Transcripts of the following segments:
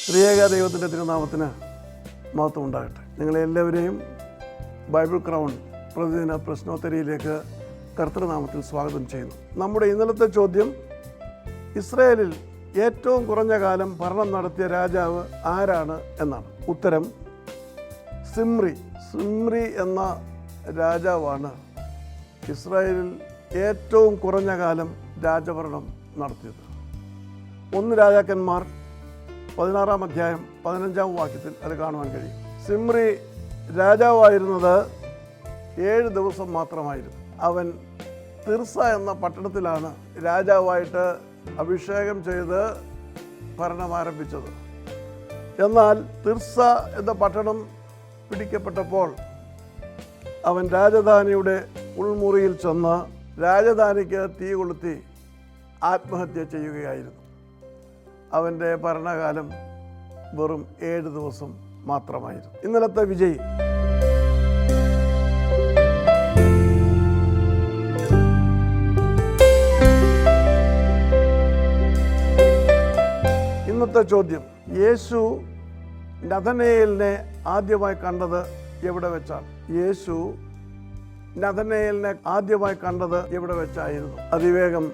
ത്രിയേക ദൈവത്തിൻ്റെ തിരുനാമത്തിന് മഹത്വം ഉണ്ടാകട്ടെ. നിങ്ങളെല്ലാവരെയും ബൈബിൾ ക്രൗൺ പ്രതിദിന പ്രശ്നോത്തരിയിലേക്ക് കർത്തൃനാമത്തിൽ സ്വാഗതം ചെയ്യുന്നു. നമ്മുടെ ഇന്നലത്തെ ചോദ്യം, ഇസ്രായേലിൽ ഏറ്റവും കുറഞ്ഞ കാലം ഭരണം നടത്തിയ രാജാവ് ആരാണ് എന്നാണ്. ഉത്തരം സിമ്രി എന്ന രാജാവാണ് ഇസ്രായേലിൽ ഏറ്റവും കുറഞ്ഞ കാലം രാജഭരണം നടത്തിയത്. 1 രാജാക്കന്മാർ 16-ാം അധ്യായം 15-ാം വാക്യത്തിൽ അത് കാണുവാൻ കഴിയും. സിമ്രി രാജാവായിരുന്നത് 7 ദിവസം മാത്രമായിരുന്നു. അവൻ തിർസ എന്ന പട്ടണത്തിലാണ് രാജാവായിട്ട് അഭിഷേകം ചെയ്ത് ഭരണം ആരംഭിച്ചത്. എന്നാൽ തിർസ എന്ന പട്ടണം പിടിക്കപ്പെട്ടപ്പോൾ അവൻ രാജധാനിയുടെ ഉൾമുറിയിൽ ചെന്ന് രാജധാനിക്ക് തീ കൊളുത്തി ആത്മഹത്യ ചെയ്യുകയായിരുന്നു. അവൻ്റെ ഭരണകാലം വെറും 7 ദിവസം മാത്രമായിരുന്നു. ഇന്നലത്തെ വിജയി ഇന്നത്തെ ചോദ്യം, യേശു നഥനയേലിനെ ആദ്യമായി കണ്ടത് എവിടെ വെച്ചാണ്? യേശു നഥനയേലിനെ ആദ്യമായി കണ്ടത് എവിടെ വെച്ചായിരുന്നു? അതിവേഗം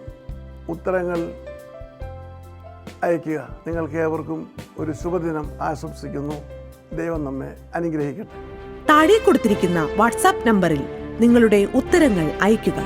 ഉത്തരങ്ങൾ അയയ്ക്കുക. നിങ്ങൾക്ക് ഏവർക്കും ഒരു ശുഭദിനം ആശംസിക്കുന്നു. ദൈവം നമ്മെ അനുഗ്രഹിക്കട്ടെ. താഴെ കൊടുത്തിരിക്കുന്ന വാട്സാപ്പ് നമ്പറിൽ നിങ്ങളുടെ ഉത്തരങ്ങൾ അയയ്ക്കുക.